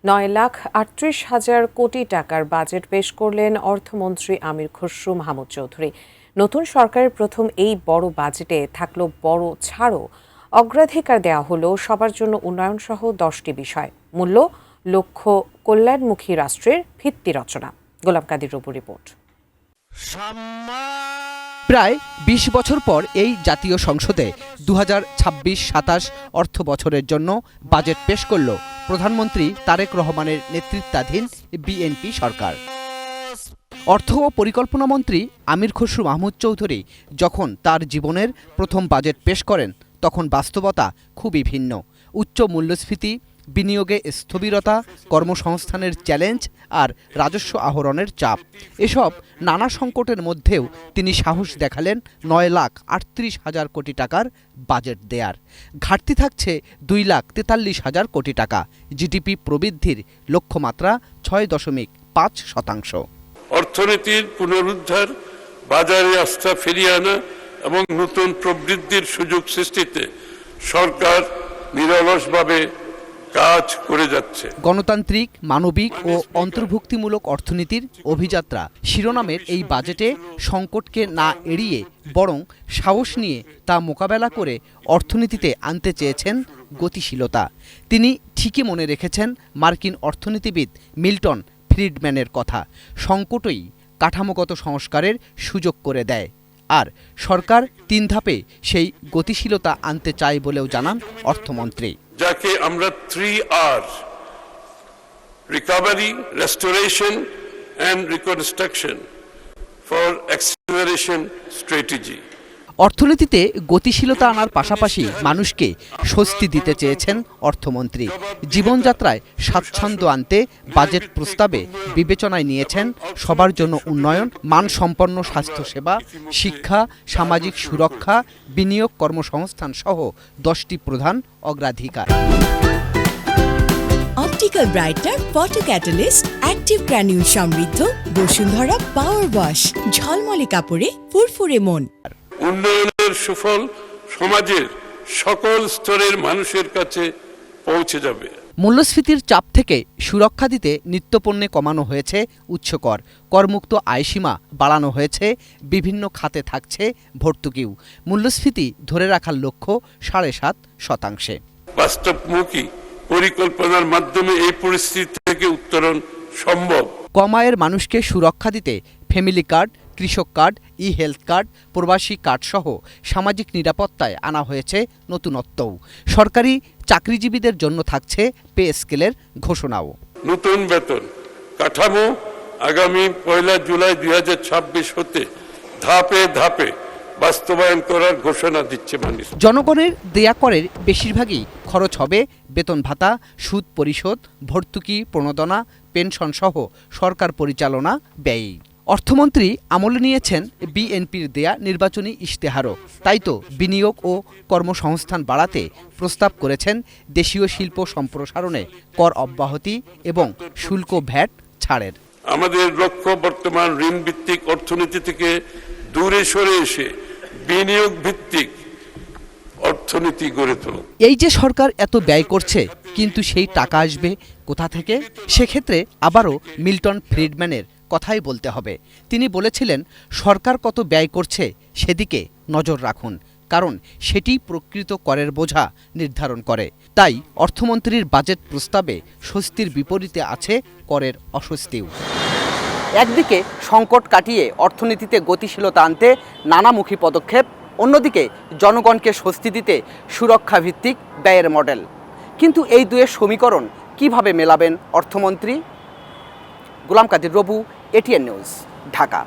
9,38,000 কোটি টাকার বাজেট পেশ করলেন অর্থমন্ত্রী আমির খসরু মাহমুদ চৌধুরী। নতুন সরকারের প্রথম এই বড় বাজেটে থাকলো বড় ছাড়ও। অগ্রাধিকার দেওয়া হলো সবার জন্য উন্নয়নসহ 10টি বিষয়। মূল্য লক্ষ্য কল্যাণমুখী রাষ্ট্রের ভিত্তি রচনা। গোলাম কাদির রবু রিপোর্ট। প্রায় ২০ বছর পর এই জাতীয় সংসদে 2026-27 অর্থ বছরের জন্য বাজেট পেশ করল প্রধানমন্ত্রী তারেক রহমানের নেতৃত্বাধীন বিএনপি সরকার। অর্থ ও পরিকল্পনা মন্ত্রী আমির খসরু মাহমুদ চৌধুরী যখন তার জীবনের প্রথম বাজেট পেশ করেন তখন বাস্তবতা খুবই ভিন্ন। উচ্চ মূল্যস্ফীতি, বিনিয়োগে স্থবিরতা, কর্মসংস্থানের চ্যালেঞ্জ আর রাজস্ব আহরণের চাপ, এসব নানা সংকটের মধ্যেও তিনি সাহস দেখালেন 9,38,000 কোটি টাকার বাজেট দেয়ার। ঘাটতি থাকছে 2,43,000 কোটি টাকা। জিডিপি প্রবৃদ্ধির লক্ষ্যমাত্রা 6.5%। অর্থনীতির পুনরুদ্ধার, বাজারে আস্থা ফিরিয়ে আনা এবং নতুন প্রবৃদ্ধির সুযোগ সৃষ্টিতে সরকার নিরলসভাবে কাজ করে যাচ্ছে। গণতান্ত্রিক, মানবিক ও অন্তর্ভুক্তিমূলক অর্থনীতির অভিযাত্রা শিরোনামের এই বাজেটে সংকটকে না এড়িয়ে বরং সাহস নিয়ে তা মোকাবেলা করে অর্থনীতিতে আনতে চেয়েছেন গতিশীলতা। তিনি ঠিকই মনে রেখেছেন মার্কিন অর্থনীতিবিদ মিল্টন ফ্রিডম্যানের কথা, সংকটই কাঠামোগত সংস্কারের সুযোগ করে দেয়। আর সরকার 3 ধাপে সেই গতিশীলতা আনতে চায় বলেও জানান অর্থমন্ত্রী। যাকে আমরা 3R recovery, restoration and reconstruction for acceleration strategy. অর্থনীতিতে গতিশীলতা আনার পাশাপাশি মানুষকে স্বস্তি দিতে চেয়েছেন অর্থমন্ত্রী। জীবনযাত্রায় স্বাচ্ছন্দ্য আনতে বাজেট প্রস্তাবে বিবেচনায় নিয়েছেন সবার জন্য উন্নয়ন, মানসম্পন্ন স্বাস্থ্যসেবা, শিক্ষা, সামাজিক সুরক্ষা, বিনিয়োগ, কর্মসংস্থান সহ 10টি প্রধান অগ্রাধিকার। Optical brighter, photo catalyst, active granule সমৃদ্ধ বসুন্ধরা পাওয়ার ওয়াশ, ঝলমলে কাপড়ে ফুরফুরে মন। উন্নয়নের সুফল সমাজের সকল স্তরের মানুষের কাছে পৌঁছে যাবে। মূল্যস্ফীতির চাপ থেকে সুরক্ষা দিতে নিত্যপণ্যে কমানো হয়েছে উচ্চকর, করমুক্ত আয়সীমা বাড়ানো হয়েছে, বিভিন্ন খাতে থাকছে ভর্তুকিও। মূল্যস্ফীতি ধরে রাখার লক্ষ্য 7.5%। বাস্তবমুখী পরিকল্পনার মাধ্যমে এই পরিস্থিতি থেকে উত্তরণ সম্ভব। কম আয়ের মানুষকে সুরক্ষা দিতে ফ্যামিলি কার্ড, কৃষক কার্ড, হেলথ কার্ড, প্রবাসী কার্ড সহ সামাজিক নিরাপত্তায় আনা হয়েছে নতুনত্বও। সরকারি চাকরিজীবীদের জন্য থাকছে পে স্কেলের ঘোষণাও। নতুন বেতন কাঠামো আগামী 1 জুলাই 2026 হতে ধাপে ধাপে বাস্তবায়ন করার ঘোষণা দিচ্ছে মানুষ। জনগণের দেয়া করের বেশিরভাগই খরচ হবে বেতন ভাতা, সুদ পরিশোধ, ভর্তুকি, প্রণোদনা, পেনশন সহ সরকার পরিচালনা ব্যয়। অর্থমন্ত্রী আমলে নিয়েছেন বিএনপির দেয়া নির্বাচনী ইশতেহারও। তাই তো বিনিয়োগ ও কর্মসংস্থান বাড়াতে প্রস্তাব করেছেন দেশীয় শিল্প সম্প্রসারণে কর অব্যাহতি এবং শুল্ক ভ্যাট ছাড়ের। আমাদের লক্ষ্য বর্তমান ঋণ ভিত্তিক অর্থনীতি থেকে দূরে সরে এসে বিনিয়োগ ভিত্তিক অর্থনীতি গড়ে তোলা। এই যে সরকার এত ব্যয় করছে, কিন্তু সেই টাকা আসবে কোথা থেকে? সেক্ষেত্রে আবারও মিল্টন ফ্রিডম্যানের কথাই বলতে হবে। তিনি বলেছিলেন, সরকার কত ব্যয় করছে সেদিকে নজর রাখুন, কারণ সেটি প্রকৃত করের বোঝা নির্ধারণ করে। তাই অর্থমন্ত্রীর বাজেট প্রস্তাবে স্বস্তির বিপরীতে আছে করের অস্বস্তিও। একদিকে সংকট কাটিয়ে অর্থনীতিতে গতিশীলতা আনতে নানামুখী পদক্ষেপ, অন্যদিকে জনগণকে স্বস্তি দিতে সুরক্ষা ভিত্তিক ব্যয়ের মডেল। কিন্তু এই দুয়ের সমীকরণ কিভাবে মেলাবেন অর্থমন্ত্রী? গোলাম কাদির রবু, এটিএন নিউজ, ঢাকা।